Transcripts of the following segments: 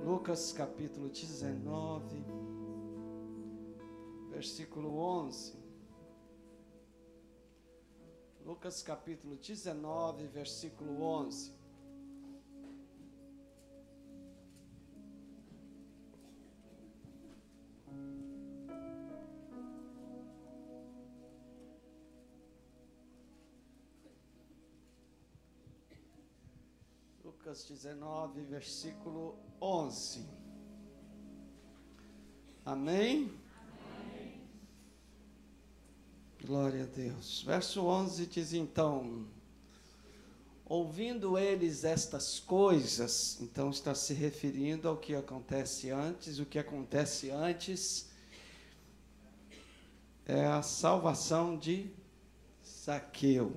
Lucas capítulo 19, versículo 11. Lucas capítulo 19, versículo 11. Lucas 19, versículo 11. Amém? Amém. Glória a Deus. Verso 11 diz então: ouvindo eles estas coisas, então está se referindo ao que acontece antes. O que acontece antes é a salvação de Zaqueu.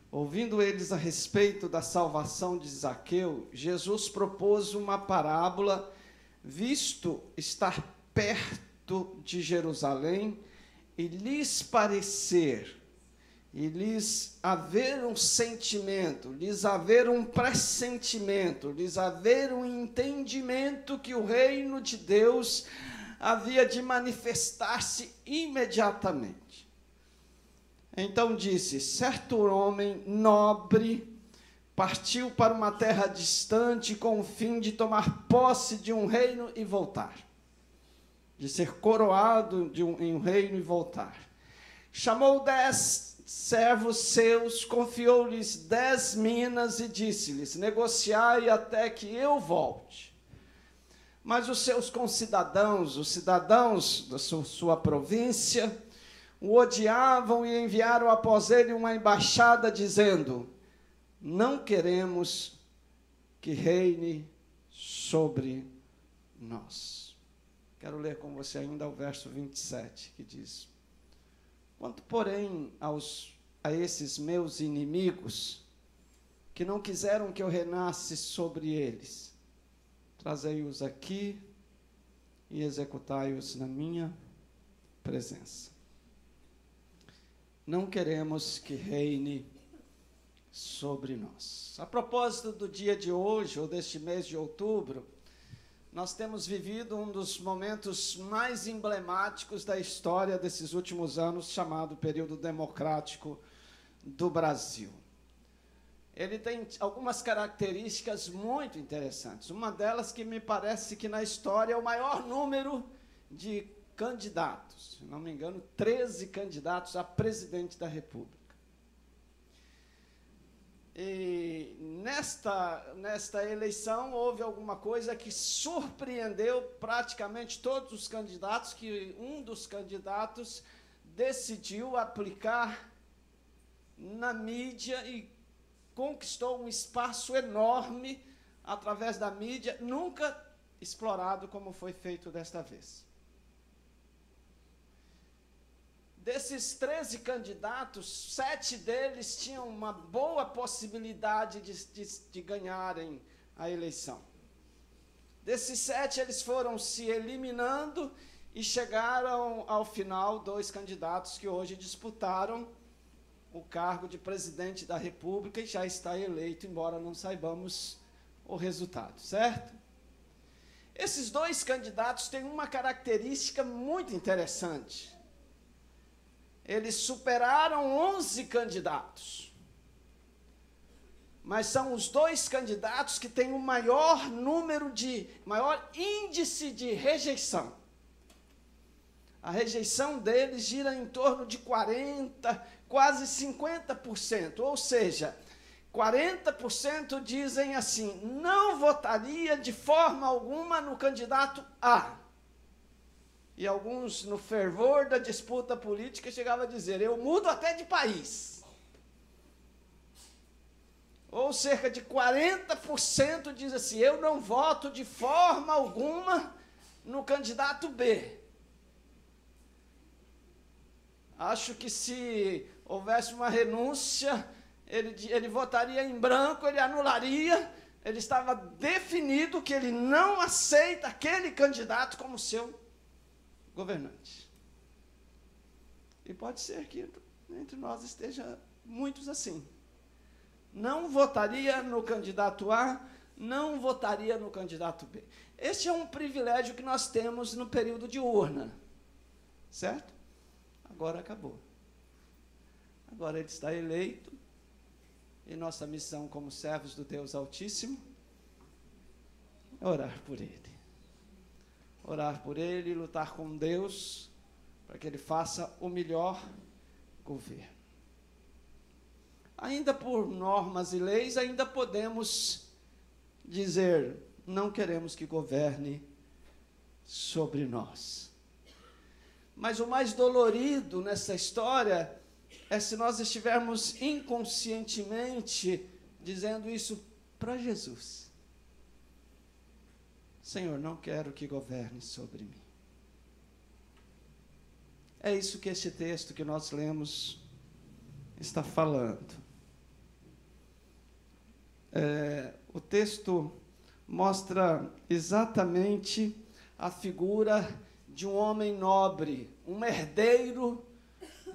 Ouvindo eles a respeito da salvação de Zaqueu, Jesus propôs uma parábola, visto estar perto de Jerusalém, e lhes parecer, e lhes haver um sentimento, lhes haver um pressentimento, lhes haver um entendimento que o reino de Deus havia de manifestar-se imediatamente. Então disse: certo homem nobre partiu para uma terra distante com o fim de tomar posse de um reino e voltar, de ser coroado em um reino e voltar. Chamou 10 servos seus, confiou-lhes 10 minas e disse-lhes: negociai até que eu volte. Mas os seus concidadãos, os cidadãos da sua província, o odiavam e enviaram após ele uma embaixada dizendo: não queremos que reine sobre nós. Quero ler com você ainda o verso 27, que diz: quanto, porém, a esses meus inimigos, que não quiseram que eu reinasse sobre eles, trazei-os aqui e executai-os na minha presença. Não queremos que reine sobre nós. A propósito do dia de hoje, ou deste mês de outubro, nós temos vivido um dos momentos mais emblemáticos da história desses últimos anos, chamado período democrático do Brasil. Ele tem algumas características muito interessantes. Uma delas que me parece que na história é o maior número de candidatos, se não me engano, 13 candidatos a presidente da República. E nesta eleição houve alguma coisa que surpreendeu praticamente todos os candidatos, que um dos candidatos decidiu aplicar na mídia e conquistou um espaço enorme através da mídia, nunca explorado como foi feito desta vez. Desses 13 candidatos, 7 deles tinham uma boa possibilidade de ganharem a eleição. Desses 7, eles foram se eliminando e chegaram ao final 2 candidatos que hoje disputaram o cargo de presidente da República e já está eleito, embora não saibamos o resultado, certo? Esses 2 candidatos têm uma característica muito interessante. Eles superaram 11 candidatos, mas são os 2 candidatos que têm o maior índice de rejeição. A rejeição deles gira em torno de 40%, quase 50%, ou seja, 40% dizem assim: não votaria de forma alguma no candidato A. E alguns, no fervor da disputa política, chegavam a dizer: eu mudo até de país. Ou cerca de 40% diz assim: eu não voto de forma alguma no candidato B. Acho que se houvesse uma renúncia, ele votaria em branco, ele anularia, ele estava definido que ele não aceita aquele candidato como seu governante. E pode ser que entre nós esteja muitos assim. Não votaria no candidato A, não votaria no candidato B. Este é um privilégio que nós temos no período de urna, certo? Agora acabou. Agora ele está eleito, e nossa missão como servos do Deus Altíssimo é orar por ele. Orar por ele e lutar com Deus para que ele faça o melhor governo. Ainda por normas e leis, ainda podemos dizer, não queremos que governe sobre nós. Mas o mais dolorido nessa história é se nós estivermos inconscientemente dizendo isso para Jesus. Senhor, não quero que governe sobre mim. É isso que esse texto que nós lemos está falando. O texto mostra exatamente a figura de um homem nobre, um herdeiro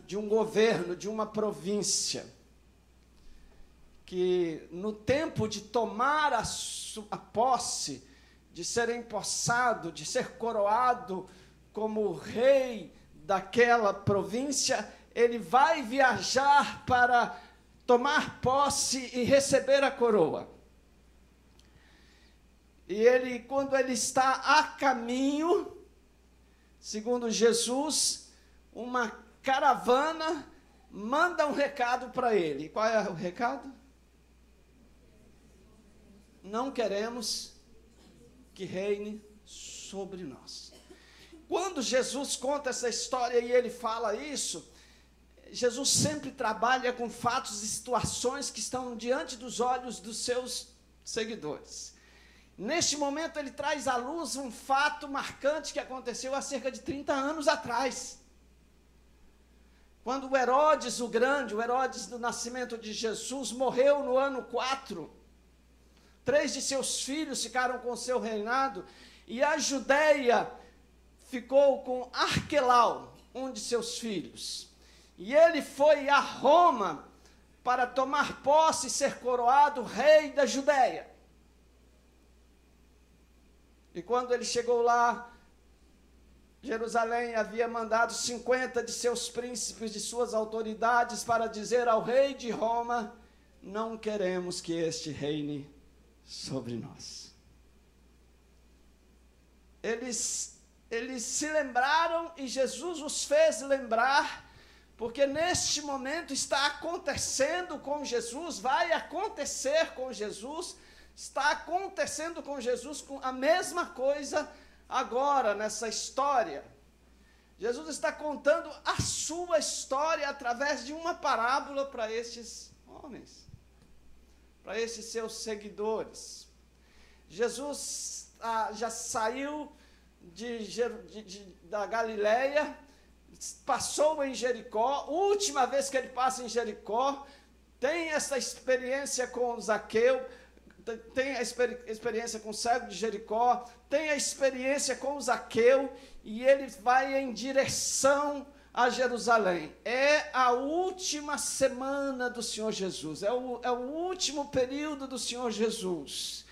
de um governo, de uma província, que no tempo de tomar a posse, de ser empossado, de ser coroado como rei daquela província, ele vai viajar para tomar posse e receber a coroa. E ele, quando ele está a caminho, segundo Jesus, uma caravana manda um recado para ele. Qual é o recado? Não queremos que reine sobre nós. Quando Jesus conta essa história e ele fala isso, Jesus sempre trabalha com fatos e situações que estão diante dos olhos dos seus seguidores. Neste momento ele traz à luz um fato marcante que aconteceu há cerca de 30 anos atrás. Quando o Herodes o Grande, o Herodes do nascimento de Jesus, morreu no ano 4, 3 de seus filhos ficaram com o seu reinado, e a Judeia ficou com Arquelau, um de seus filhos. E ele foi a Roma para tomar posse e ser coroado rei da Judeia. E quando ele chegou lá, Jerusalém havia mandado 50 de seus príncipes, de suas autoridades, para dizer ao rei de Roma: não queremos que este reine sobre nós. Eles se lembraram e Jesus os fez lembrar, porque neste momento está acontecendo com Jesus, vai acontecer com Jesus, está acontecendo com Jesus com a mesma coisa agora nessa história. Jesus está contando a sua história através de uma parábola para estes homens, para esses seus seguidores. Jesus já saiu da Galileia, passou em Jericó, última vez que ele passa em Jericó, tem essa experiência com Zaqueu, tem a experiência com o cego de Jericó, tem a experiência com Zaqueu, e ele vai em direção a Jerusalém. É a última semana do Senhor Jesus, é o último período do Senhor Jesus,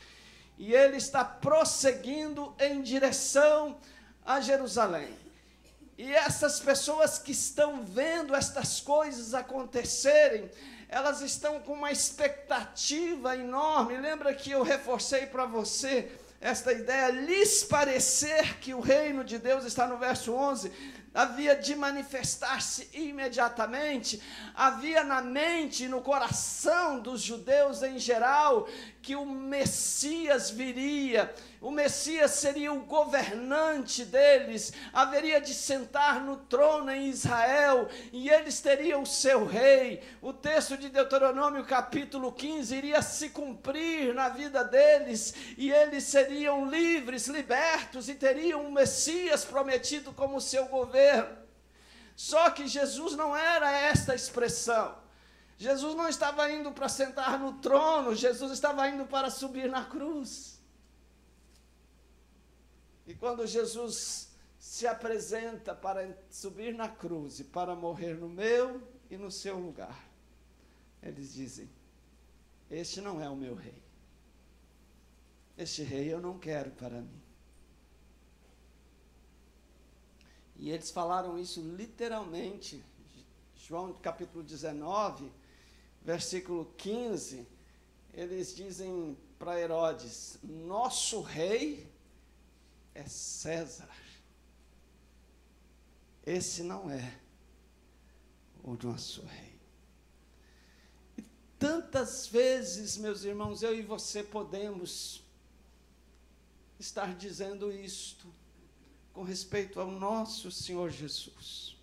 e ele está prosseguindo em direção a Jerusalém. E essas pessoas que estão vendo estas coisas acontecerem, elas estão com uma expectativa enorme. Lembra que eu reforcei para você esta ideia, lhes parecer que o reino de Deus, está no verso 11, havia de manifestar-se imediatamente. Havia na mente e no coração dos judeus em geral que o Messias viria, o Messias seria o governante deles, haveria de sentar no trono em Israel, e eles teriam o seu rei. O texto de Deuteronômio capítulo 15 iria se cumprir na vida deles, e eles seriam livres, libertos, e teriam um Messias prometido como seu governo. Só que Jesus não era esta expressão. Jesus não estava indo para sentar no trono, Jesus estava indo para subir na cruz. E quando Jesus se apresenta para subir na cruz e para morrer no meu e no seu lugar, eles dizem: este não é o meu rei, Este rei eu não quero para mim. E eles falaram isso literalmente. João capítulo 19, versículo 15, eles dizem para Herodes: nosso rei é César. Esse não é o nosso rei. E tantas vezes, meus irmãos, eu e você podemos estar dizendo isto com respeito ao nosso Senhor Jesus.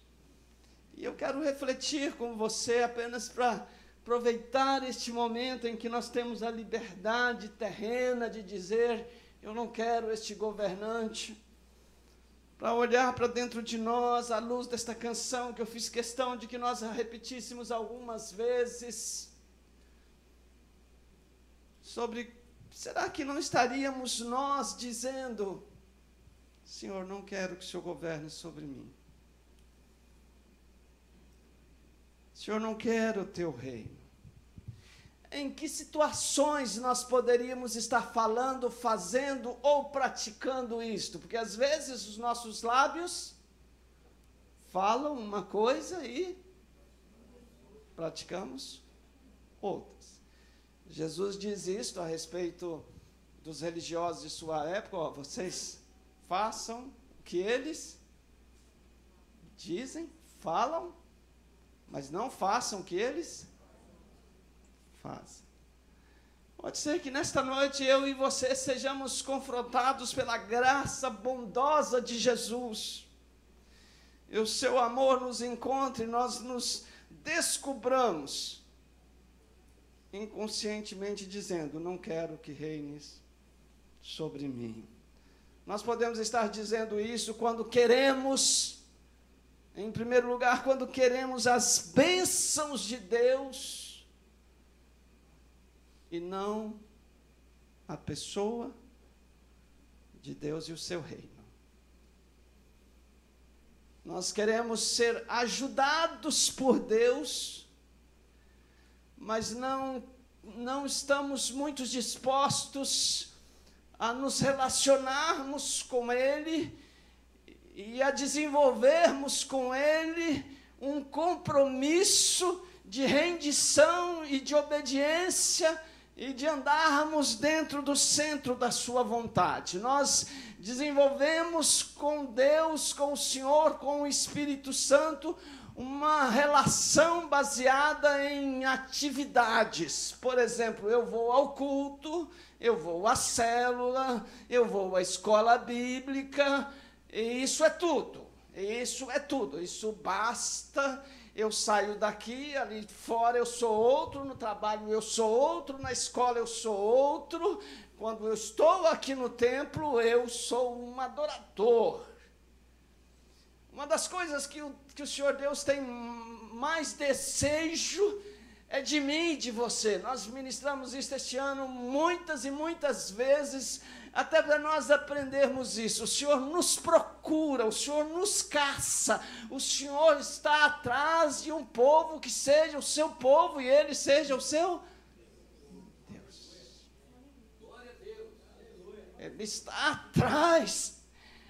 E eu quero refletir com você apenas para aproveitar este momento em que nós temos a liberdade terrena de dizer: eu não quero este governante, para olhar para dentro de nós, à luz desta canção que eu fiz questão de que nós a repetíssemos algumas vezes, sobre, será que não estaríamos nós dizendo: Senhor, não quero que o Senhor governe sobre mim. Senhor, não quero o teu reino. Em que situações nós poderíamos estar falando, fazendo ou praticando isto? Porque às vezes os nossos lábios falam uma coisa e praticamos outras. Jesus diz isto a respeito dos religiosos de sua época: ó, vocês façam o que eles dizem, falam, mas não façam o que eles fazem. Pode ser que nesta noite eu e você sejamos confrontados pela graça bondosa de Jesus, e o seu amor nos encontre, e nós nos descubramos inconscientemente dizendo: não quero que reines sobre mim. Nós podemos estar dizendo isso quando queremos, em primeiro lugar, quando queremos as bênçãos de Deus e não a pessoa de Deus e o seu reino. Nós queremos ser ajudados por Deus, mas não estamos muito dispostos a nos relacionarmos com Ele e a desenvolvermos com Ele um compromisso de rendição e de obediência e de andarmos dentro do centro da sua vontade. Nós desenvolvemos com Deus, com o Senhor, com o Espírito Santo, uma relação baseada em atividades. Por exemplo, eu vou ao culto, eu vou à célula, eu vou à escola bíblica, e isso é tudo, isso basta. Eu saio daqui, ali fora eu sou outro, no trabalho eu sou outro, na escola eu sou outro, quando eu estou aqui no templo eu sou um adorador. Uma das coisas que o Senhor Deus tem mais desejo é de mim e de você. Nós ministramos isso este ano muitas e muitas vezes, até para nós aprendermos isso. O Senhor nos procura, o Senhor nos caça, o Senhor está atrás de um povo que seja o seu povo e ele seja o seu Deus. Ele está atrás.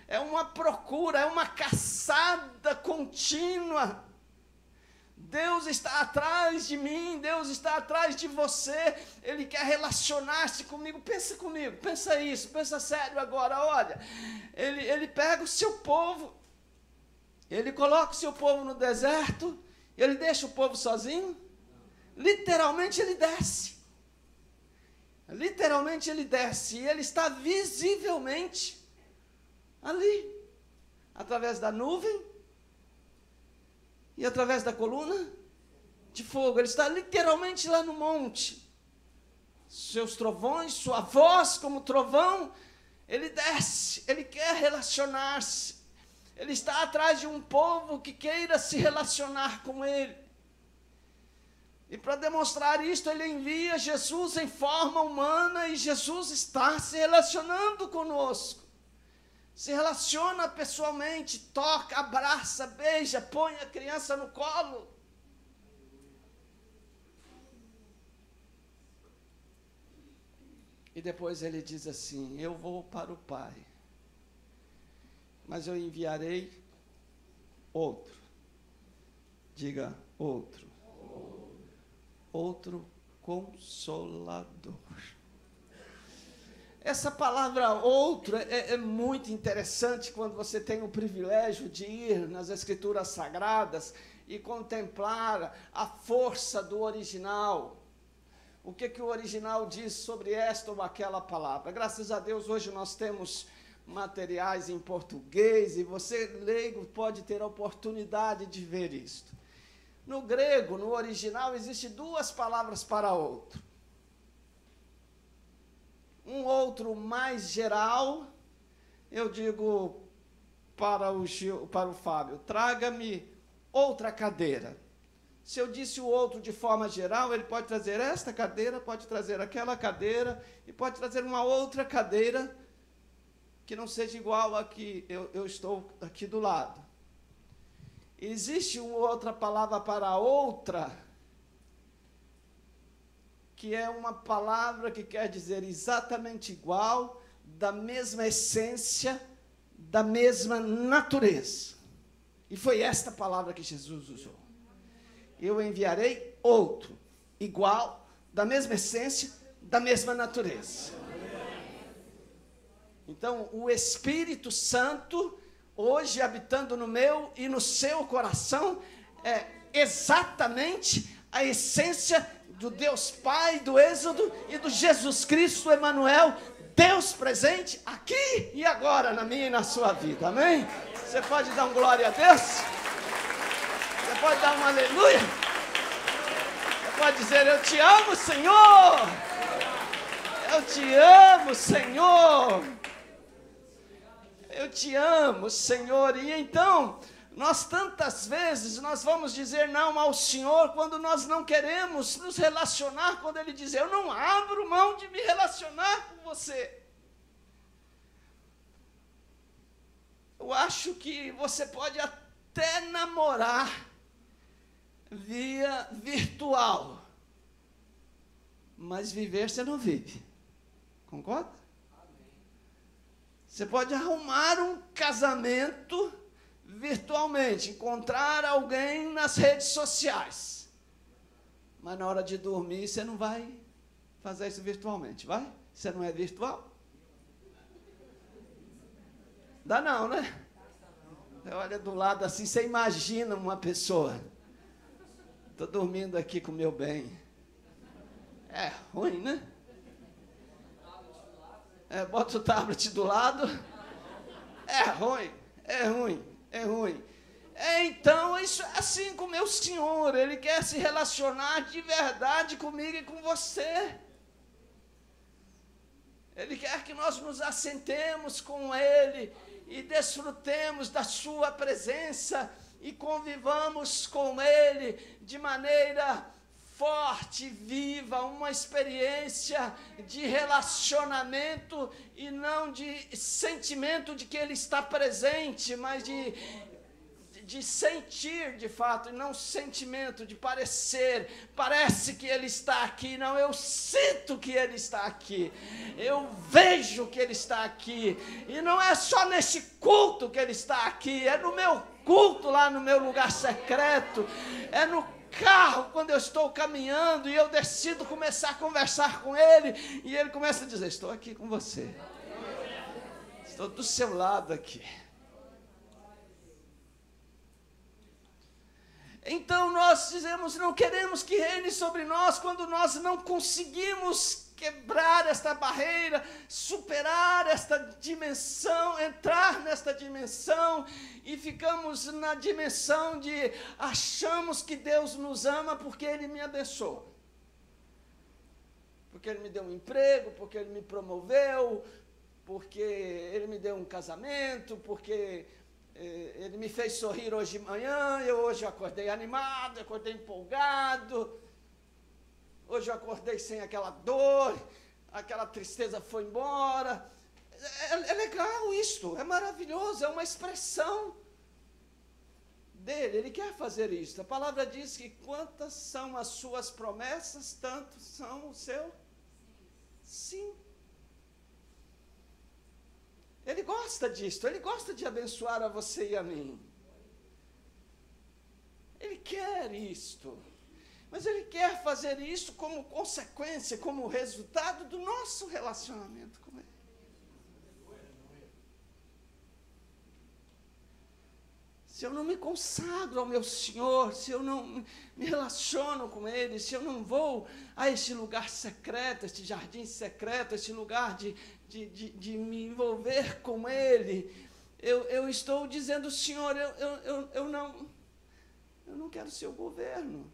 É uma procura, é uma caçada contínua. Deus está atrás de mim, Deus está atrás de você, Ele quer relacionar-se comigo. Pensa isso, pensa sério agora, olha, ele pega o seu povo, Ele coloca o seu povo no deserto, Ele deixa o povo sozinho, literalmente Ele desce, e Ele está visivelmente ali, através da nuvem, e através da coluna de fogo. Ele está literalmente lá no monte. Seus trovões, sua voz como trovão, ele desce, ele quer relacionar-se. Ele está atrás de um povo que queira se relacionar com ele. E para demonstrar isto, ele envia Jesus em forma humana, e Jesus está se relacionando conosco. Se relaciona pessoalmente, toca, abraça, beija, põe a criança no colo. E depois ele diz assim: eu vou para o Pai, mas eu enviarei outro. Diga, outro. Outro Consolador. Essa palavra outro é muito interessante quando você tem o privilégio de ir nas Escrituras Sagradas e contemplar a força do original. O que o original diz sobre esta ou aquela palavra. Graças a Deus, hoje nós temos materiais em português e você, leigo, pode ter a oportunidade de ver isto. No grego, no original, existem duas palavras para outro. Um outro mais geral, eu digo para o Fábio, traga-me outra cadeira. Se eu disse o outro de forma geral, ele pode trazer esta cadeira, pode trazer aquela cadeira, e pode trazer uma outra cadeira que não seja igual a que eu estou aqui do lado. Existe uma outra palavra para outra, que é uma palavra que quer dizer exatamente igual, da mesma essência, da mesma natureza. E foi esta palavra que Jesus usou. Eu enviarei outro, igual, da mesma essência, da mesma natureza. Então, o Espírito Santo, hoje habitando no meu e no seu coração, é exatamente a essência do Deus Pai, do Êxodo e do Jesus Cristo, Emanuel, Deus presente aqui e agora na minha e na sua vida, amém? Você pode dar um glória a Deus? Você pode dar um aleluia? Você pode dizer, eu te amo, Senhor! Eu te amo, Senhor! Eu te amo, Senhor. E então, nós tantas vezes, nós vamos dizer não ao Senhor quando nós não queremos nos relacionar, quando Ele diz, eu não abro mão de me relacionar com você. Eu acho que você pode até namorar via virtual, mas viver você não vive. Concorda? Você pode arrumar um casamento virtualmente, encontrar alguém nas redes sociais, mas na hora de dormir você não vai fazer isso virtualmente, vai? Você não é virtual? Dá não, né? Você olha do lado assim, você imagina uma pessoa. Estou dormindo aqui com o meu bem. É ruim, né? Bota o tablet do lado. É ruim, é ruim, é ruim. Então, isso é assim com o meu Senhor. Ele quer se relacionar de verdade comigo e com você. Ele quer que nós nos assentemos com Ele e desfrutemos da sua presença e convivamos com Ele de maneira forte, viva, uma experiência de relacionamento e não de sentimento de que Ele está presente, mas de sentir de fato, e não sentimento de parecer, parece que Ele está aqui, não, eu sinto que Ele está aqui, eu vejo que Ele está aqui, e não é só nesse culto que Ele está aqui, é no meu culto lá no meu lugar secreto, é no carro, quando eu estou caminhando e eu decido começar a conversar com Ele, e Ele começa a dizer, estou aqui com você, estou do seu lado aqui. Então nós dizemos, não queremos que reine sobre nós, quando nós não conseguimos quebrar esta barreira, superar esta dimensão, entrar nesta dimensão, e ficamos na dimensão de achamos que Deus nos ama porque Ele me abençoa, porque Ele me deu um emprego, porque Ele me promoveu, porque Ele me deu um casamento, porque Ele me fez sorrir hoje de manhã, hoje eu acordei animado, acordei empolgado, hoje eu acordei sem aquela dor, aquela tristeza foi embora. É legal isto, é maravilhoso, é uma expressão dele, Ele quer fazer isso. A palavra diz que quantas são as suas promessas, tanto são o seu sim. gosta disto, Ele gosta de abençoar a você e a mim. Ele quer isto. Mas Ele quer fazer isso como consequência, como resultado do nosso relacionamento com Ele. Se eu não me consagro ao meu Senhor, se eu não me relaciono com Ele, se eu não vou a este lugar secreto, este jardim secreto, este lugar de me envolver com Ele, eu estou dizendo, Senhor, eu não quero seu governo.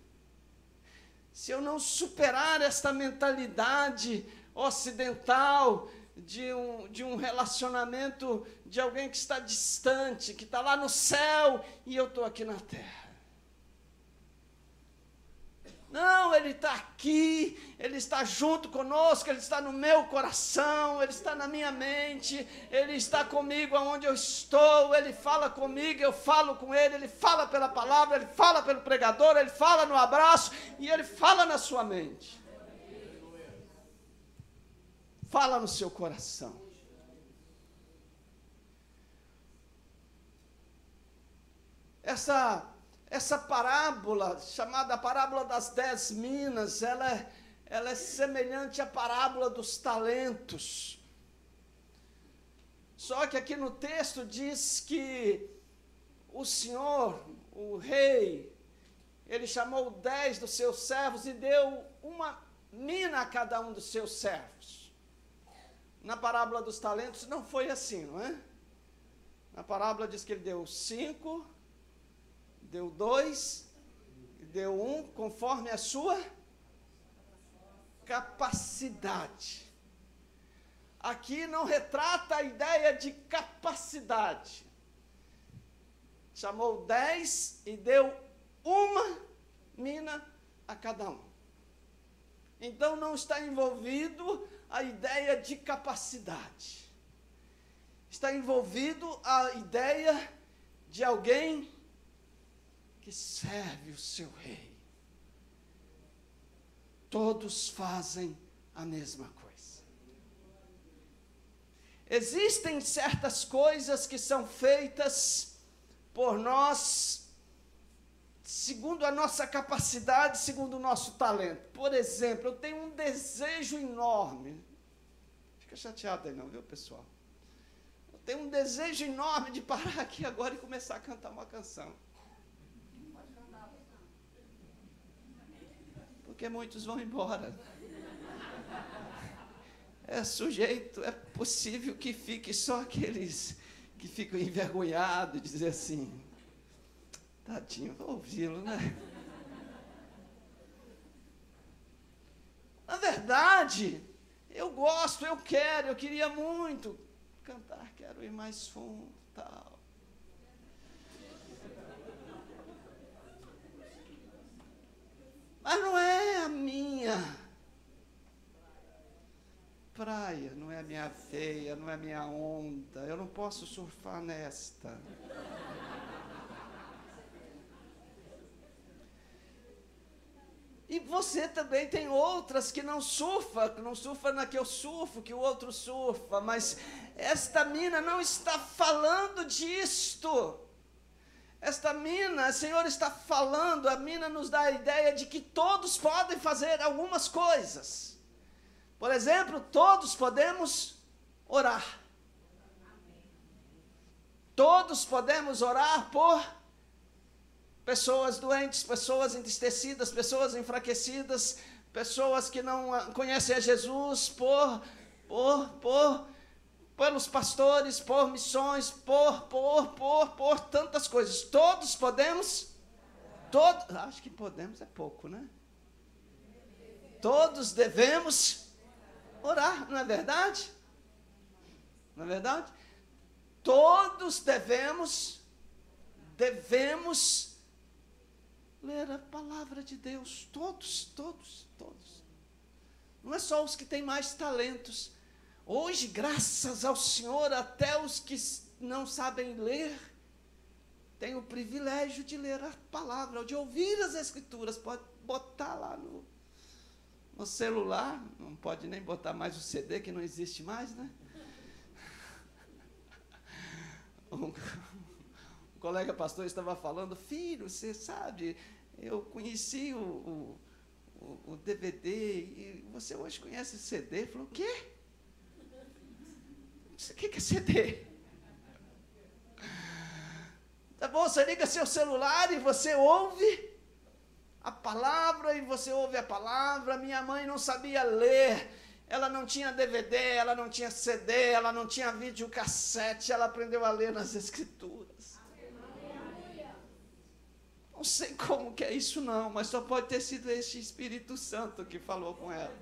Se eu não superar esta mentalidade ocidental, de um relacionamento de alguém que está distante, que está lá no céu, e eu estou aqui na terra. Não, Ele está aqui, Ele está junto conosco, Ele está no meu coração, Ele está na minha mente, Ele está comigo aonde eu estou, Ele fala comigo, eu falo com Ele, Ele fala pela palavra, Ele fala pelo pregador, Ele fala no abraço, e Ele fala na sua mente. Fala no seu coração. Essa parábola, chamada parábola das 10 minas, ela é semelhante à parábola dos talentos. Só que aqui no texto diz que o Senhor, o rei, ele chamou 10 dos seus servos e deu uma mina a cada um dos seus servos. Na parábola dos talentos não foi assim, não é? Na parábola diz que ele deu 5, deu 2, deu 1, conforme a sua capacidade. Aqui não retrata a ideia de capacidade. Chamou 10 e deu uma mina a cada um. Então não está envolvido a ideia de capacidade. Está envolvido a ideia de alguém que serve o seu rei. Todos fazem a mesma coisa. Existem certas coisas que são feitas por nós segundo a nossa capacidade, segundo o nosso talento. Por exemplo, eu tenho um desejo enorme. Fica chateado aí não, viu, pessoal? Eu tenho um desejo enorme de parar aqui agora e começar a cantar uma canção. Porque muitos vão embora. É possível que fique só aqueles que ficam envergonhados e dizer assim, tadinho, vou ouvi-lo, né? Na verdade, eu gosto, eu quero, eu queria muito cantar, quero ir mais fundo, tal. Mas não é a minha praia, não é a minha veia, não é a minha onda, eu não posso surfar nesta. E você também tem outras que não surfa na que eu surfo, que o outro surfa, mas esta mina não está falando disto. Esta mina, o Senhor está falando, a mina nos dá a ideia de que todos podem fazer algumas coisas. Por exemplo, todos podemos orar. Todos podemos orar por pessoas doentes, pessoas entristecidas, pessoas enfraquecidas, pessoas que não conhecem a Jesus, pelos pastores, por missões, por tantas coisas. Todos podemos, acho que podemos é pouco, né? Todos devemos orar, não é verdade? Não é verdade? Todos devemos ler a palavra de Deus, todos. Não é só os que têm mais talentos. Hoje, graças ao Senhor, até os que não sabem ler, têm o privilégio de ler a palavra, ou de ouvir as Escrituras. Pode botar lá no celular, não pode nem botar mais o CD, que não existe mais, né? um colega pastor estava falando, filho, você sabe, eu conheci o DVD e você hoje conhece o CD? Ele falou, o quê? O que é CD? Tá bom, você liga seu celular e você ouve a palavra, e você ouve a palavra. Minha mãe não sabia ler, ela não tinha DVD, ela não tinha CD, ela não tinha videocassete, ela aprendeu a ler nas Escrituras. Não sei como que é isso não, mas só pode ter sido este Espírito Santo que falou com ela.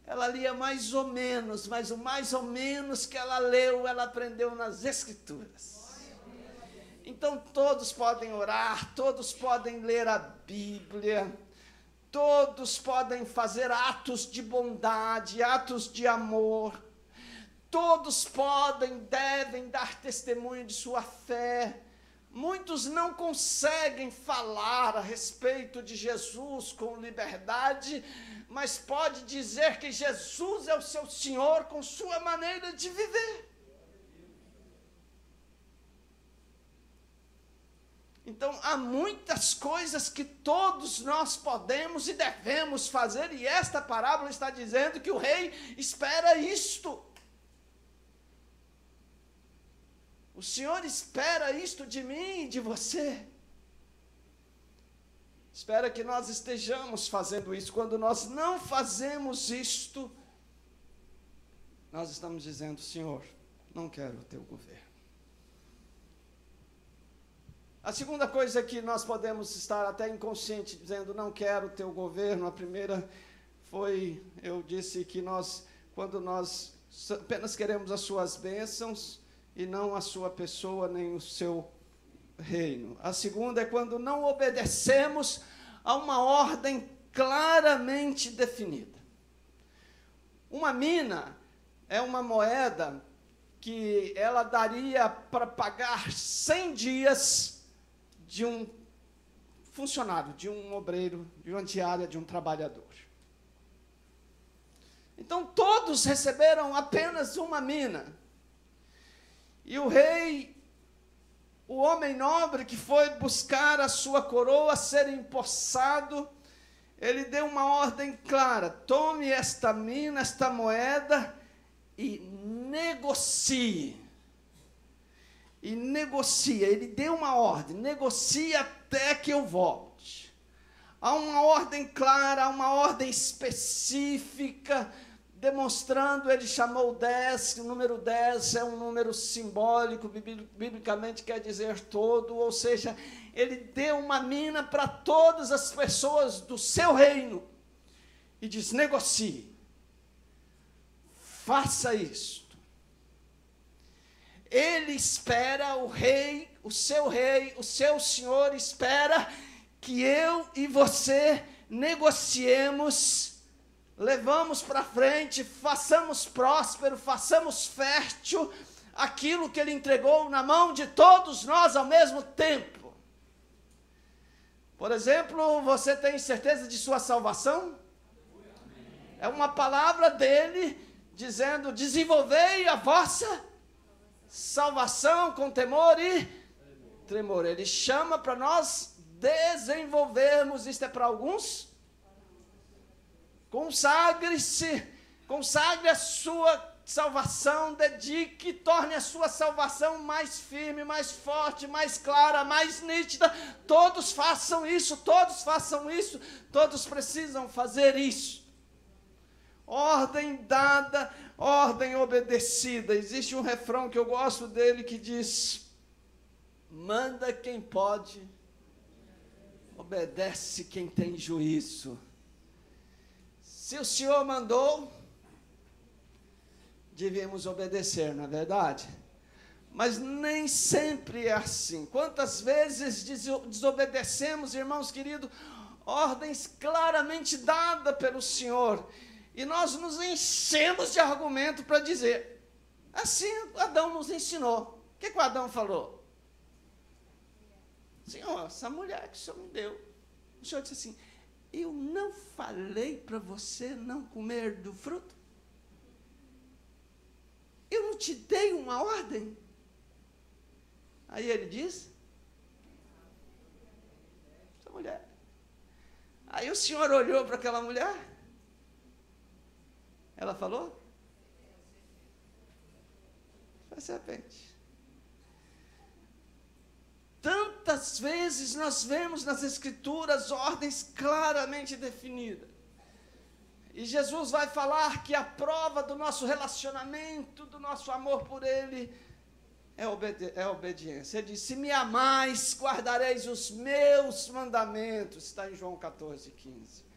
Ela lia mais ou menos, mas o mais ou menos que ela leu, ela aprendeu nas Escrituras. Então todos podem orar, todos podem ler a Bíblia, todos podem fazer atos de bondade, atos de amor, todos podem, devem dar testemunho de sua fé. Muitos não conseguem falar a respeito de Jesus com liberdade, mas pode dizer que Jesus é o seu Senhor com sua maneira de viver. Então, há muitas coisas que todos nós podemos e devemos fazer, e esta parábola está dizendo que o rei espera isto. O Senhor espera isto de mim e de você. Espera que nós estejamos fazendo isso. Quando nós não fazemos isto, nós estamos dizendo, Senhor, não quero o teu governo. A segunda coisa que nós podemos estar até inconsciente dizendo, não quero o teu governo, a primeira foi, eu disse que quando nós apenas queremos as suas bênçãos e não a sua pessoa nem o seu reino. A segunda é quando não obedecemos a uma ordem claramente definida. Uma mina é uma moeda que ela daria para pagar 100 dias de um funcionário, de um obreiro, de uma diária, de um trabalhador. Então, todos receberam apenas uma mina. E o rei, o homem nobre que foi buscar a sua coroa ser empossado, ele deu uma ordem clara, tome esta mina, esta moeda, e negocie. E negocia, ele deu uma ordem, negocie até que eu volte. Há uma ordem clara, há uma ordem específica, demonstrando, ele chamou 10, o número 10 é um número simbólico, biblicamente quer dizer todo, ou seja, ele deu uma mina para todas as pessoas do seu reino, e diz, negocie, faça isso. Ele espera, o rei, o seu senhor espera que eu e você negociemos, levamos para frente, façamos próspero, façamos fértil aquilo que ele entregou na mão de todos nós ao mesmo tempo. Por exemplo, você tem certeza de sua salvação? É uma palavra dele dizendo, desenvolvei a vossa salvação com temor e tremor. Ele chama para nós desenvolvermos, isto é para alguns. Consagre-se, consagre a sua salvação, dedique, torne a sua salvação mais firme, mais forte, mais clara, mais nítida. Todos façam isso, todos precisam fazer isso. Ordem dada, ordem obedecida. Existe um refrão que eu gosto dele que diz, manda quem pode, obedece quem tem juízo. Se o Senhor mandou, devemos obedecer, não é verdade? Mas nem sempre é assim. Quantas vezes desobedecemos, irmãos queridos, ordens claramente dadas pelo Senhor, e nós nos enchemos de argumento para dizer, assim Adão nos ensinou. O que o Adão falou? Senhor, essa mulher que o Senhor me deu. O Senhor disse assim, eu não falei para você não comer do fruto? Eu não te dei uma ordem? Aí ele diz, essa mulher. Aí o Senhor olhou para aquela mulher. Ela falou? Foi serpente. Tantas vezes nós vemos nas Escrituras ordens claramente definidas. E Jesus vai falar que a prova do nosso relacionamento, do nosso amor por Ele, é a obediência. Ele diz, se me amais, guardareis os meus mandamentos. Está em João 14, 15.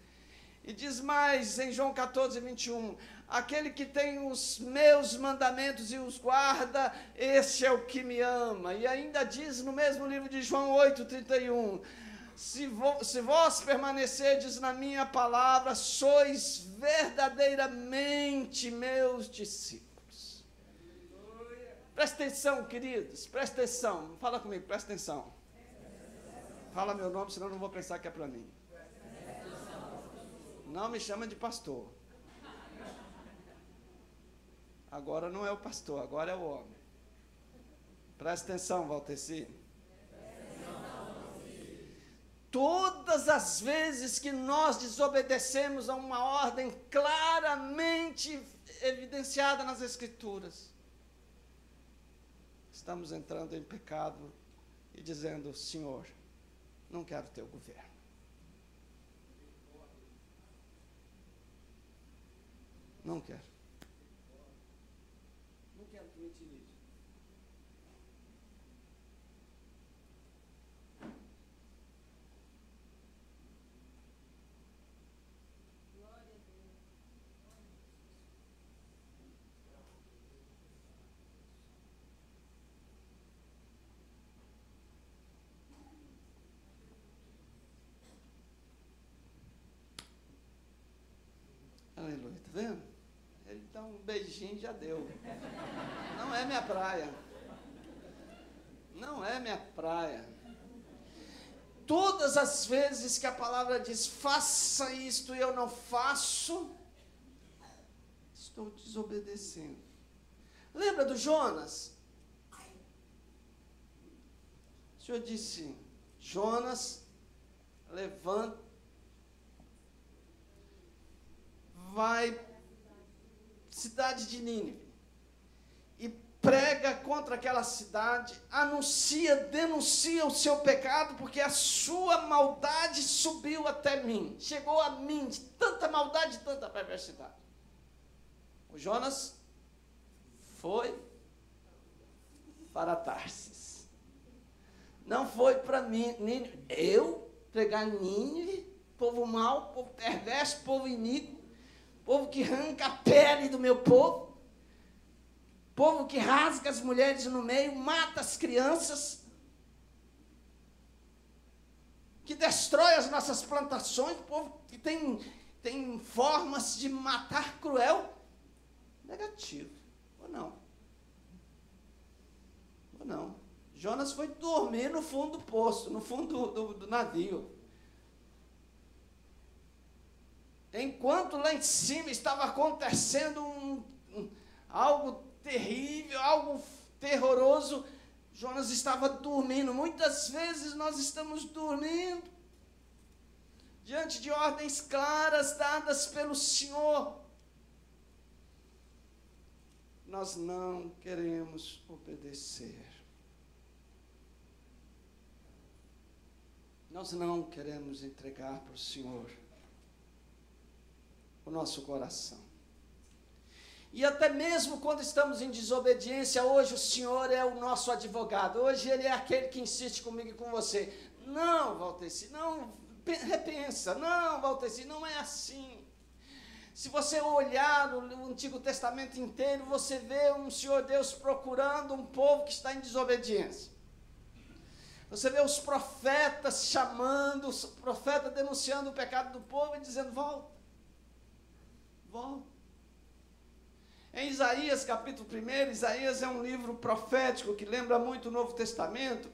E diz mais em João 14, 21, aquele que tem os meus mandamentos e os guarda, esse é o que me ama. E ainda diz no mesmo livro de João 8, 31, se vós permanecerdes na minha palavra, sois verdadeiramente meus discípulos. Presta atenção, queridos, presta atenção. Fala comigo, presta atenção. Fala meu nome, senão eu não vou pensar que é para mim. Não me chama de pastor. Agora não é o pastor, agora é o homem. Presta atenção, Valteci. Todas as vezes que nós desobedecemos a uma ordem claramente evidenciada nas Escrituras, estamos entrando em pecado e dizendo, Senhor, não quero teu governo. Não quero. Não quero que me dirija. Aleluia, tá vendo? Ele dá um beijinho e já deu. Não é minha praia. Não é minha praia. Todas as vezes que a palavra diz, faça isto e eu não faço, estou desobedecendo. Lembra do Jonas? O Senhor disse, Jonas, levanta, vai cidade de Nínive e prega contra aquela cidade, denuncia o seu pecado, porque a sua maldade subiu até mim, chegou a mim, de tanta maldade, de tanta perversidade. O Jonas foi para Tarsis, não foi para Nínive. Eu pregar em Nínive, povo mau, povo perverso, povo iníquo, povo que arranca a pele do meu povo, povo que rasga as mulheres no meio, mata as crianças, que destrói as nossas plantações, povo que tem formas de matar cruel. Negativo, ou não? Ou não? Jonas foi dormir no fundo do poço, no fundo do navio. Enquanto lá em cima estava acontecendo algo terrível, algo terroroso, Jonas estava dormindo. Muitas vezes nós estamos dormindo diante de ordens claras dadas pelo Senhor. Nós não queremos obedecer. Nós não queremos entregar para o Senhor o nosso coração. E até mesmo quando estamos em desobediência, hoje o Senhor é o nosso advogado. Hoje Ele é aquele que insiste comigo e com você. Não, Valteci, não, repensa. Não, Valteci, não é assim. Se você olhar no Antigo Testamento inteiro, você vê um Senhor Deus procurando um povo que está em desobediência. Você vê os profetas chamando, os profetas denunciando o pecado do povo e dizendo, volta. Volta. Em Isaías capítulo 1, Isaías é um livro profético que lembra muito o Novo Testamento.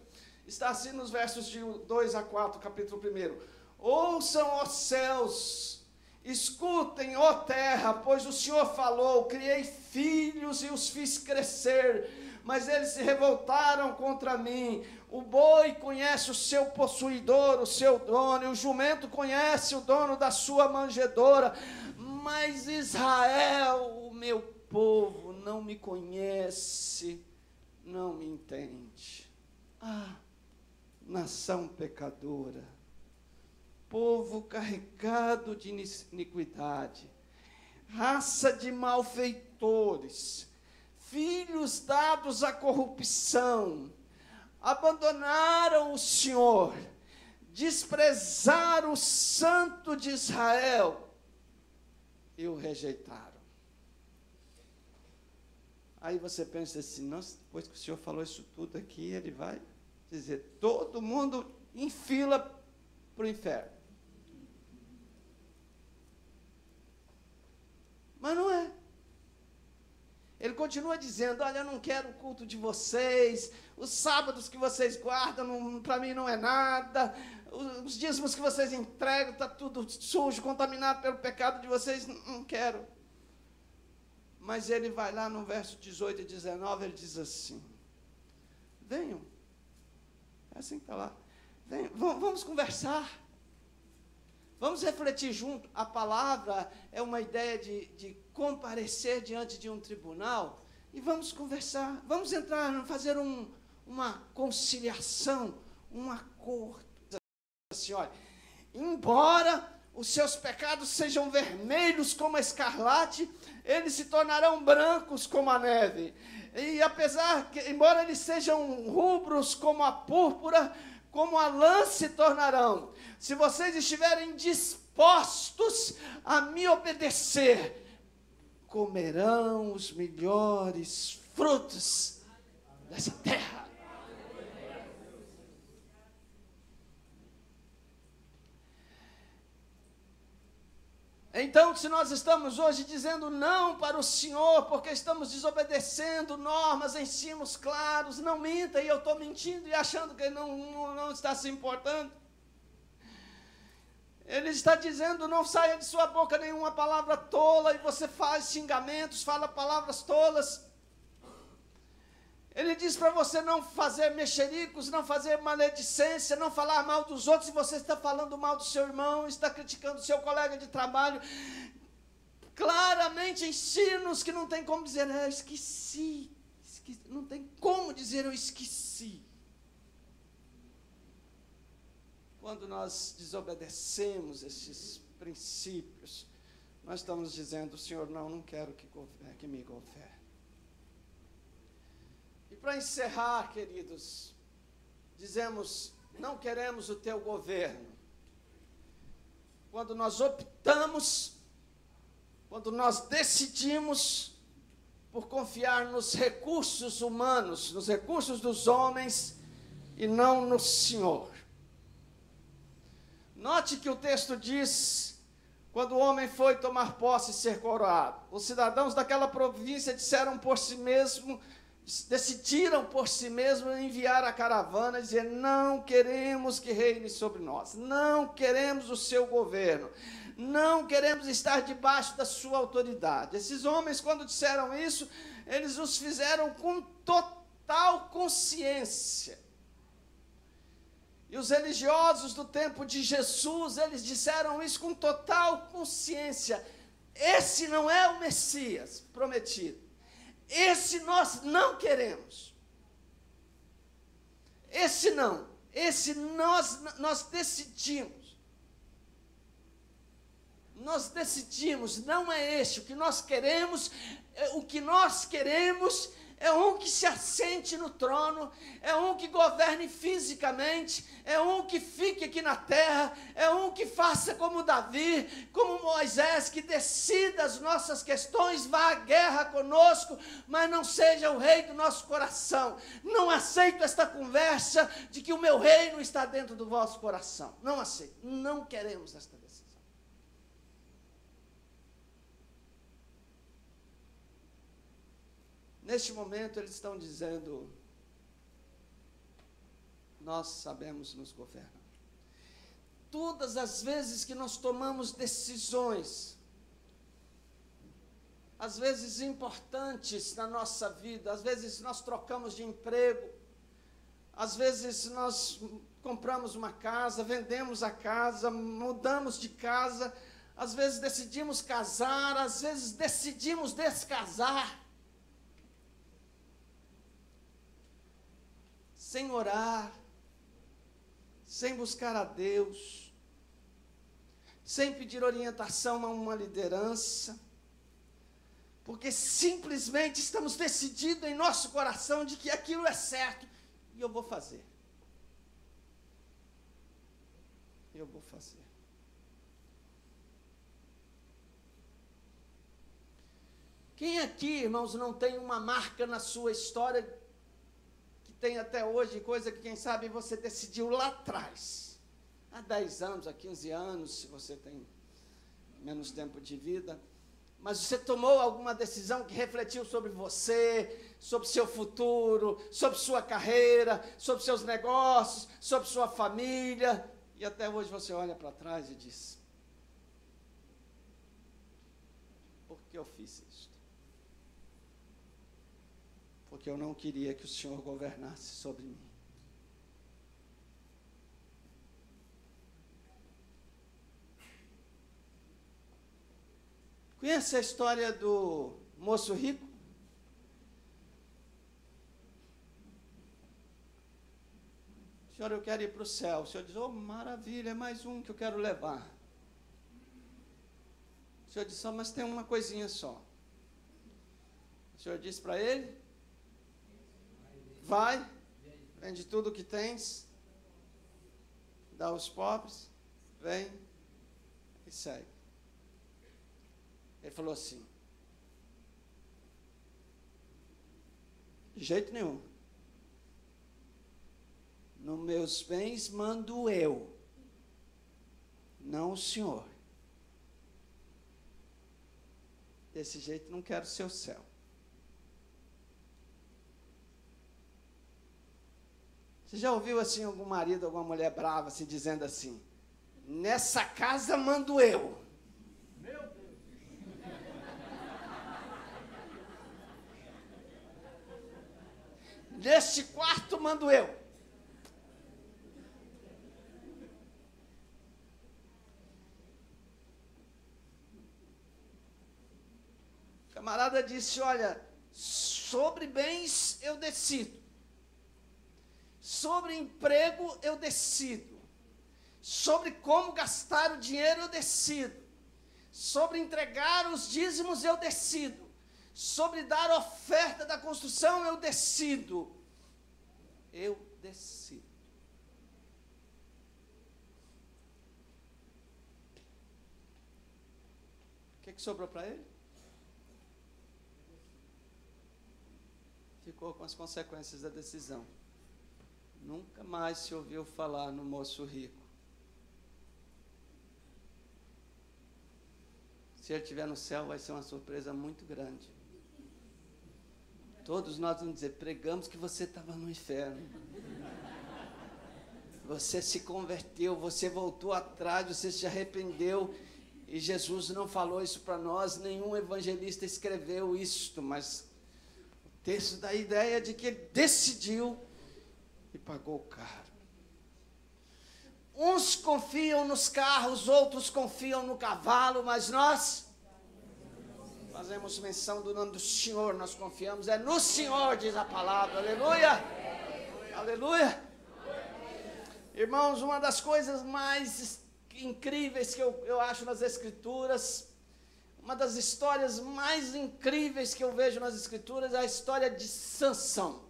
Está assim nos versos de 2 a 4, capítulo 1. Ouçam, ó céus, escutem, ó terra, pois o Senhor falou, criei filhos e os fiz crescer, mas eles se revoltaram contra mim. O boi conhece o seu possuidor, o seu dono, e o jumento conhece o dono da sua manjedoura, mas Israel, o meu povo, não me conhece, não me entende. Ah, nação pecadora, povo carregado de iniquidade, raça de malfeitores, filhos dados à corrupção, abandonaram o Senhor, desprezaram o Santo de Israel e o rejeitaram. Aí você pensa assim, nossa, depois que o Senhor falou isso tudo aqui, ele vai dizer, todo mundo em fila para o inferno. Mas não é. Ele continua dizendo, olha, eu não quero o culto de vocês, os sábados que vocês guardam, para mim não é nada, os dízimos que vocês entregam, está tudo sujo, contaminado pelo pecado de vocês, não quero. Mas ele vai lá no verso 18 e 19, ele diz assim, venham, é assim que está lá, venham, vamos conversar, vamos refletir junto. A palavra é uma ideia de comparecer diante de um tribunal, e vamos conversar, vamos entrar, fazer uma conciliação, um acordo. Assim, olha, embora os seus pecados sejam vermelhos como a escarlate, eles se tornarão brancos como a neve. E embora eles sejam rubros como a púrpura, como a lã se tornarão. Se vocês estiverem dispostos a me obedecer, comerão os melhores frutos dessa terra. Então, se nós estamos hoje dizendo não para o Senhor, porque estamos desobedecendo normas, ensinos claros, não minta, e eu estou mentindo e achando que Ele não está se importando. Ele está dizendo, não saia de sua boca nenhuma palavra tola, e você faz xingamentos, fala palavras tolas. Ele diz para você não fazer mexericos, não fazer maledicência, não falar mal dos outros, e você está falando mal do seu irmão, está criticando o seu colega de trabalho. Claramente ensinos que não tem como dizer, eu esqueci, não tem como dizer eu esqueci. Quando nós desobedecemos esses princípios, nós estamos dizendo, Senhor, não quero que me governe. E para encerrar, queridos, dizemos, não queremos o teu governo. Quando nós optamos, quando nós decidimos por confiar nos recursos humanos, nos recursos dos homens, e não no Senhor. Note que o texto diz, quando o homem foi tomar posse e ser coroado, os cidadãos daquela província decidiram por si mesmos enviar a caravana e dizer, não queremos que reine sobre nós, não queremos o seu governo, não queremos estar debaixo da sua autoridade. Esses homens, quando disseram isso, eles os fizeram com total consciência. E os religiosos do tempo de Jesus, eles disseram isso com total consciência. Esse não é o Messias prometido. Esse nós não queremos. Esse não. Esse nós decidimos. Nós decidimos, não é esse. O que nós queremos é um que se assente no trono, é um que governe fisicamente, é um que fique aqui na terra, é um que faça como Davi, como Moisés, que decida as nossas questões, vá à guerra conosco, mas não seja o rei do nosso coração. Não aceito esta conversa de que o meu reino está dentro do vosso coração. Não aceito, não queremos esta decisão. Neste momento, eles estão dizendo, nós sabemos nos governar. Todas as vezes que nós tomamos decisões às vezes importantes na nossa vida. Às vezes nós trocamos de emprego, às vezes nós compramos uma casa, vendemos a casa, mudamos de casa, às vezes decidimos casar, às vezes decidimos descasar, sem orar, sem buscar a Deus, sem pedir orientação a uma liderança, porque simplesmente estamos decididos em nosso coração de que aquilo é certo e eu vou fazer. Eu vou fazer. Quem aqui, irmãos, não tem uma marca na sua história que tem até hoje, coisa que, quem sabe, você decidiu lá atrás, há 10 anos, há 15 anos, se você tem menos tempo de vida, mas você tomou alguma decisão que refletiu sobre você, sobre seu futuro, sobre sua carreira, sobre seus negócios, sobre sua família, e até hoje você olha para trás e diz: por que eu fiz isso? Porque eu não queria que o Senhor governasse sobre mim. Conhece a história do moço rico? Senhor, eu quero ir para o céu. O Senhor diz: oh, maravilha, é mais um que eu quero levar. O Senhor diz: oh, mas tem uma coisinha só. O Senhor disse para ele: vai, vende tudo o que tens, dá aos pobres, vem e segue. Ele falou assim: de jeito nenhum. Nos meus bens mando eu, não o Senhor. Desse jeito não quero seu céu. Você já ouviu assim algum marido, alguma mulher brava se dizendo assim: nessa casa mando eu. Meu Deus. Neste quarto mando eu. O camarada disse: olha, sobre bens eu decido. Sobre emprego eu decido. Sobre como gastar o dinheiro eu decido. Sobre entregar os dízimos eu decido. Sobre dar oferta da construção eu decido. Eu decido. O que sobrou para ele? Ficou com as consequências da decisão. Nunca mais se ouviu falar no moço rico. Se ele estiver no céu, vai ser uma surpresa muito grande. Todos nós vamos dizer: pregamos que você estava no inferno. Você se converteu, você voltou atrás, você se arrependeu. E Jesus não falou isso para nós, nenhum evangelista escreveu isto, mas o texto dá a ideia de que ele decidiu e pagou caro. Uns confiam nos carros, outros confiam no cavalo, mas nós fazemos menção do nome do Senhor, nós confiamos, é no Senhor, diz a palavra, aleluia, aleluia. Irmãos, uma das coisas mais incríveis que eu acho nas Escrituras, uma das histórias mais incríveis que eu vejo nas Escrituras é a história de Sansão.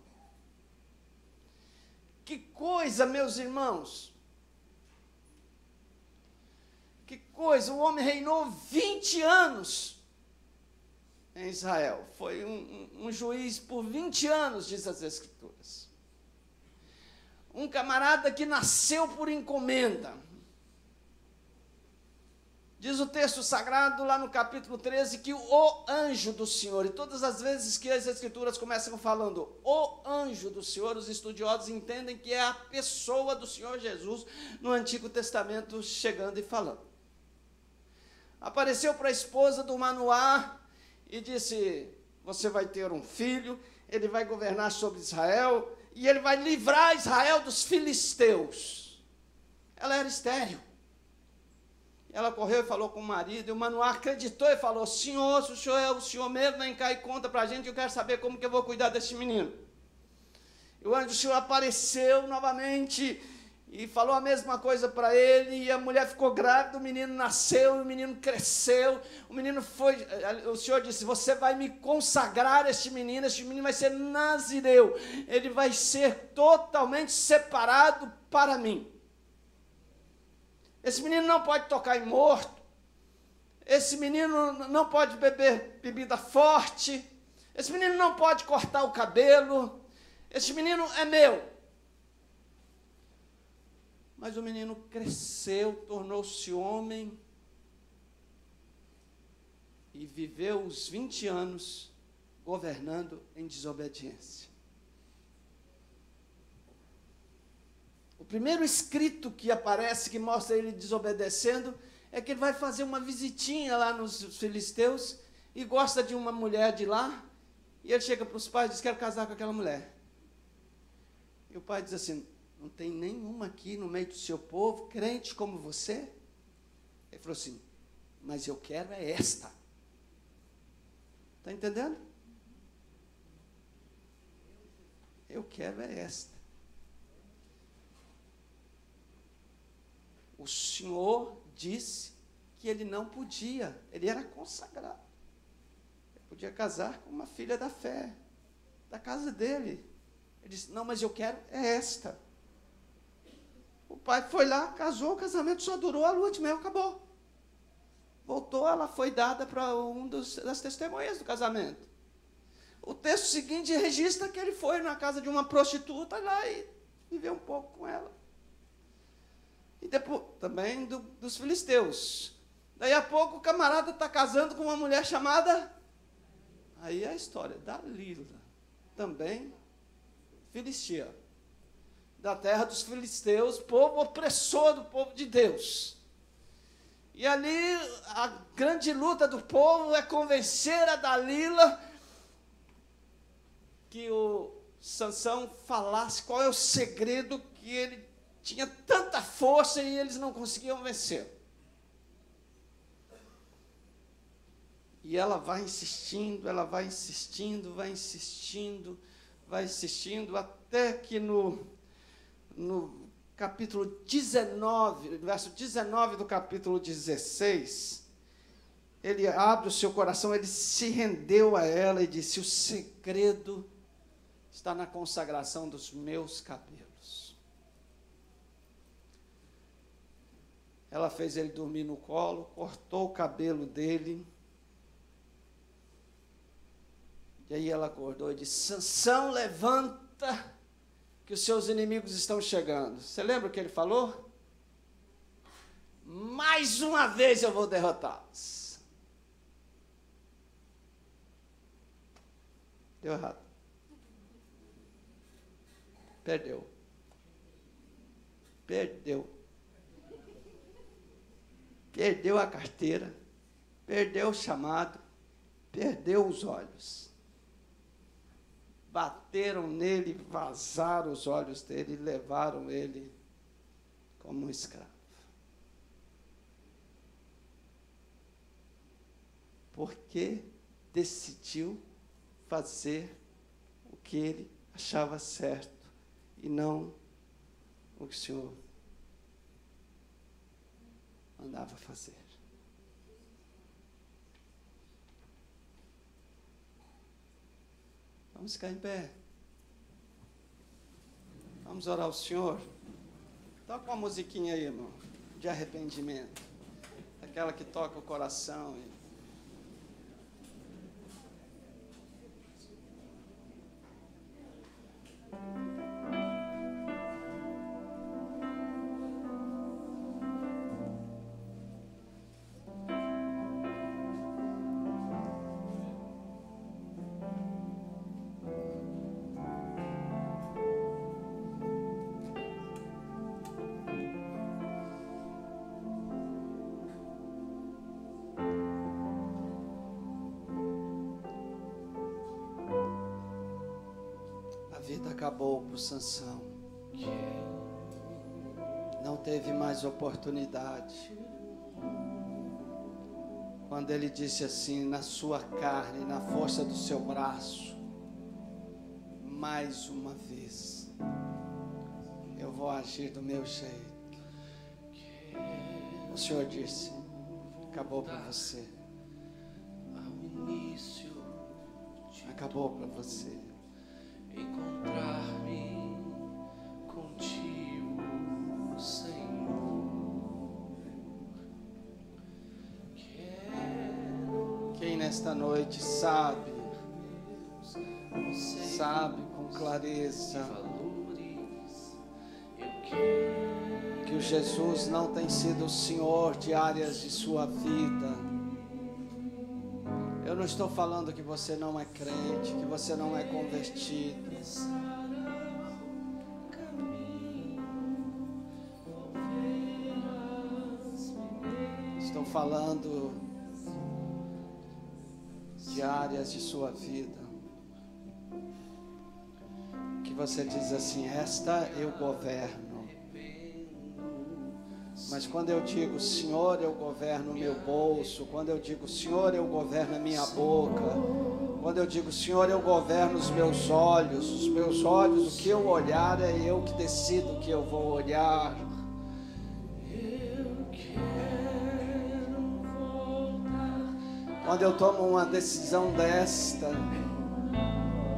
Que coisa, meus irmãos, que coisa, o homem reinou 20 anos em Israel, foi um juiz por 20 anos, diz as Escrituras. Um camarada que nasceu por encomenda. Diz o texto sagrado lá no capítulo 13 que o anjo do Senhor, e todas as vezes que as Escrituras começam falando o anjo do Senhor, os estudiosos entendem que é a pessoa do Senhor Jesus no Antigo Testamento chegando e falando. Apareceu para a esposa do Manoá e disse: você vai ter um filho, ele vai governar sobre Israel, e ele vai livrar Israel dos filisteus. Ela era estéril. Ela correu e falou com o marido, e o Manoá acreditou e falou: senhor, se o senhor é o senhor mesmo, vem cá e conta para a gente, eu quero saber como que eu vou cuidar desse menino. E o anjo do Senhor apareceu novamente e falou a mesma coisa para ele, e a mulher ficou grávida, o menino nasceu, o menino cresceu, o menino foi, o Senhor disse: você vai me consagrar este menino vai ser nazireu, ele vai ser totalmente separado para mim. Esse menino não pode tocar em morto, esse menino não pode beber bebida forte, esse menino não pode cortar o cabelo, esse menino é meu. Mas o menino cresceu, tornou-se homem e viveu os 20 anos governando em desobediência. O primeiro escrito que aparece, que mostra ele desobedecendo, é que ele vai fazer uma visitinha lá nos filisteus e gosta de uma mulher de lá, e ele chega para os pais e diz: quero casar com aquela mulher. E o pai diz assim: não tem nenhuma aqui no meio do seu povo, crente como você? Ele falou assim: mas eu quero é esta. Está entendendo? Eu quero é esta. O Senhor disse que ele não podia, ele era consagrado. Ele podia casar com uma filha da fé, da casa dele. Ele disse: não, mas eu quero é esta. O pai foi lá, casou, o casamento só durou a lua de mel, acabou. Voltou, ela foi dada para das testemunhas do casamento. O texto seguinte registra que ele foi na casa de uma prostituta lá e viveu um pouco com ela. E depois, também dos filisteus. Daí a pouco o camarada está casando com uma mulher chamada, aí é a história, Dalila, também filistia, da terra dos filisteus, povo opressor do povo de Deus. E ali a grande luta do povo é convencer a Dalila que o Sansão falasse qual é o segredo que ele tinha tanta força e eles não conseguiam vencer. E ela vai insistindo, até que no capítulo 19, verso 19 do capítulo 16, ele abre o seu coração, ele se rendeu a ela e disse: o segredo está na consagração dos meus cabelos. Ela fez ele dormir no colo, cortou o cabelo dele. E aí ela acordou e disse: Sansão, levanta, que os seus inimigos estão chegando. Você lembra o que ele falou? Mais uma vez eu vou derrotá-los. Deu errado. Perdeu. Perdeu a carteira, perdeu o chamado, perdeu os olhos. Bateram nele, vazaram os olhos dele e levaram ele como um escravo. Porque decidiu fazer o que ele achava certo e não o que o Senhor mandava fazer. Vamos ficar em pé. Vamos orar ao Senhor. Toca uma musiquinha aí, irmão, de arrependimento. Aquela que toca o coração. vida acabou para o Sansão. Não teve mais oportunidade. Quando ele disse assim: na sua carne, na força do seu braço, mais uma vez, eu vou agir do meu jeito. O Senhor disse: acabou para você. Acabou para você. Encontrar-me contigo, Senhor. Quem nesta noite sabe com clareza que o Jesus não tem sido o Senhor de áreas de sua vida. Eu não estou falando que você não é crente, que você não é convertido. Estou falando de áreas de sua vida que você diz assim: esta eu governo. Mas quando eu digo Senhor, eu governo o meu bolso. Quando eu digo Senhor, eu governo a minha boca. Quando eu digo Senhor, eu governo os meus olhos. Os meus olhos, o que eu olhar, é eu que decido o que eu vou olhar. Quando eu tomo uma decisão desta,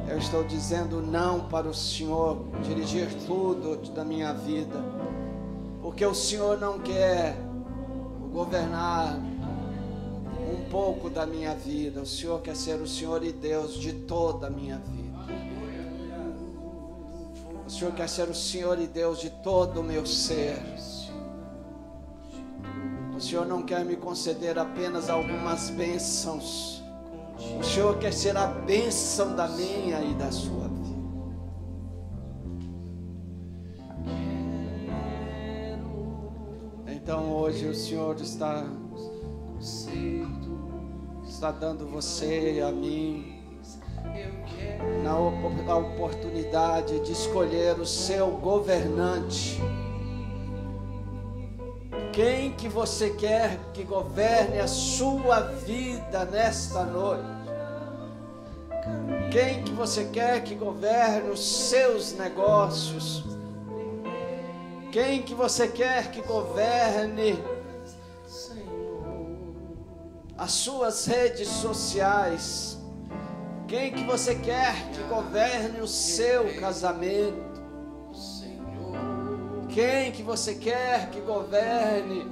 eu estou dizendo não para o Senhor dirigir tudo da minha vida. Porque o Senhor não quer governar um pouco da minha vida. O Senhor quer ser o Senhor e Deus de toda a minha vida. O Senhor quer ser o Senhor e Deus de todo o meu ser. O Senhor não quer me conceder apenas algumas bênçãos. O Senhor quer ser a bênção da minha e da sua vida. Então hoje o Senhor está dando você e a mim a oportunidade de escolher o seu governante. Quem que você quer que governe a sua vida nesta noite? Quem que você quer que governe os seus negócios? Quem que você quer que governe as suas redes sociais? Quem que você quer que governe o seu casamento? Quem que você quer que governe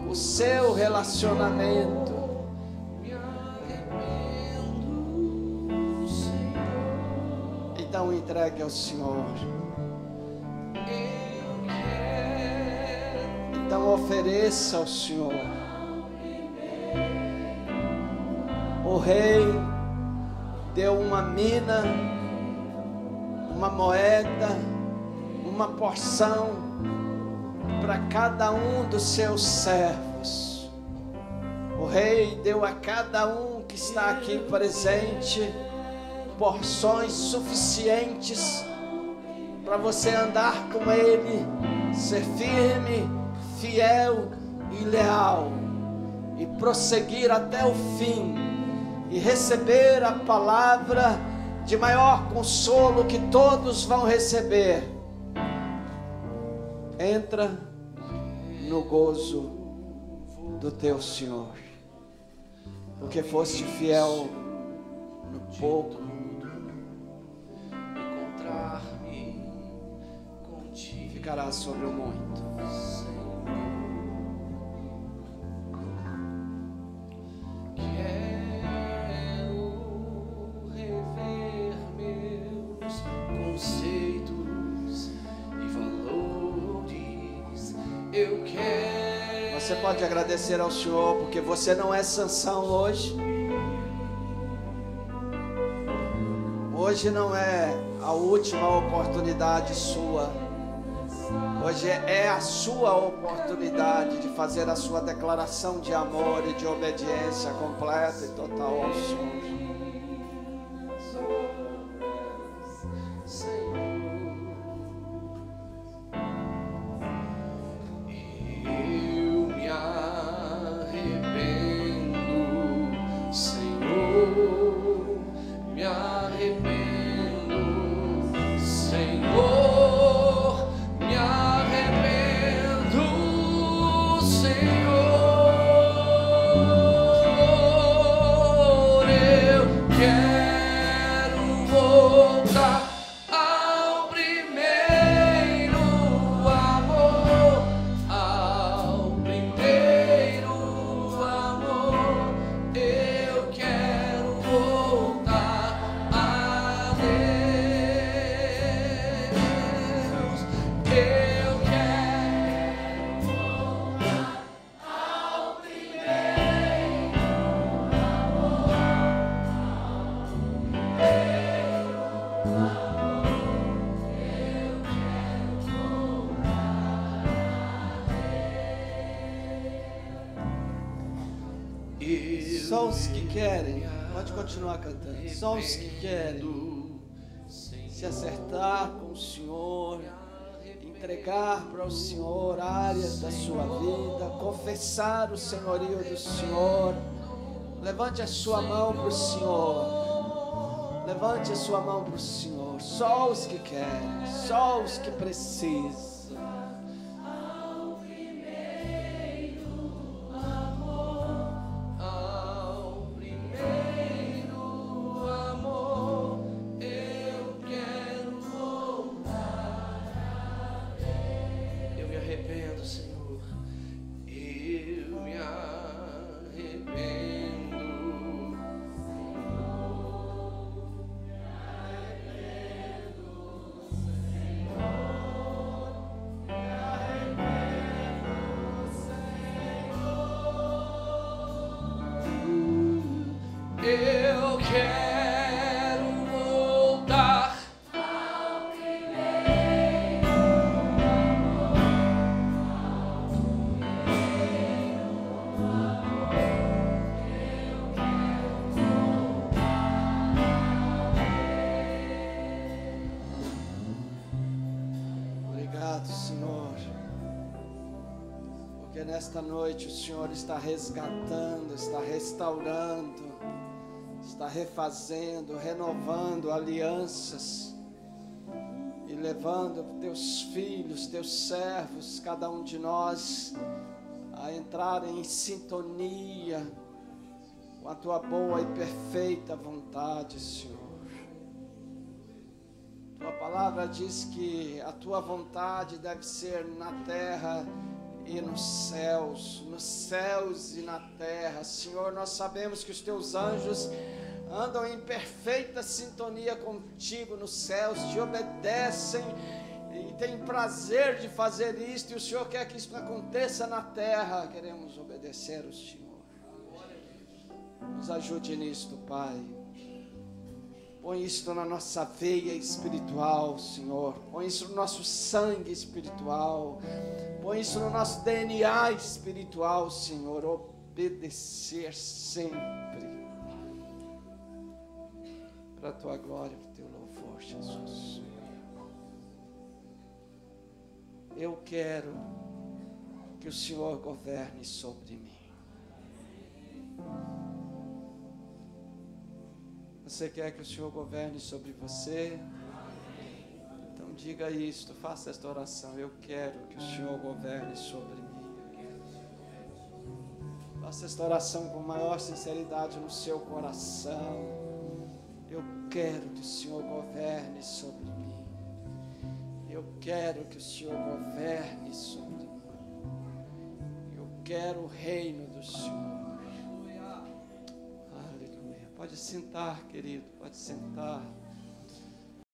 o seu relacionamento? Então entregue ao Senhor. Então ofereça ao Senhor. O rei deu uma mina, uma moeda, uma porção para cada um dos seus servos. O rei deu a cada um que está aqui presente porções suficientes para você andar com ele, ser firme, fiel e leal, e prosseguir até o fim, e receber a palavra de maior consolo que todos vão receber. Entra no gozo do teu Senhor, porque foste fiel no pouco. Encontrar-me contigo, Ficará sobre o muito. Você pode agradecer ao Senhor porque você não é Sansão hoje. Hoje não é a última oportunidade sua. Hoje é a sua oportunidade de fazer a sua declaração de amor e de obediência completa e total ao Senhor. Só os que querem, pode continuar cantando. Só os que querem se acertar com o Senhor, entregar para o Senhor áreas da sua vida, confessar o senhorio do Senhor. Levante a sua mão para o Senhor. Levante a sua mão para o Senhor. Só os que querem, só os que precisam. Eu quero voltar ao primeiro amor. Eu quero voltar. Obrigado, Senhor, porque nesta noite o Senhor está resgatando, está restaurando, está refazendo, renovando alianças e levando teus filhos, teus servos, cada um de nós a entrarem em sintonia com a tua boa e perfeita vontade, Senhor. Tua palavra diz que a tua vontade deve ser na terra e nos céus e na terra. Senhor, nós sabemos que os teus anjos andam em perfeita sintonia contigo nos céus, te obedecem e têm prazer de fazer isto, e o Senhor quer que isso aconteça na terra. Queremos obedecer ao Senhor. Nos ajude nisto, Pai. Põe isto na nossa veia espiritual, Senhor. Põe isso no nosso sangue espiritual. Põe isso no nosso DNA espiritual, Senhor. Obedecer sempre. Para a tua glória, para o teu louvor, Jesus. Eu quero que o Senhor governe sobre mim. Você quer que o Senhor governe sobre você? Então diga isto, faça esta oração. Eu quero que o Senhor governe sobre mim. Faça esta oração com maior sinceridade no seu coração. Eu quero que o Senhor governe sobre mim. Eu quero que o Senhor governe sobre mim. Eu quero o reino do Senhor. Aleluia. Pode sentar, querido, pode sentar.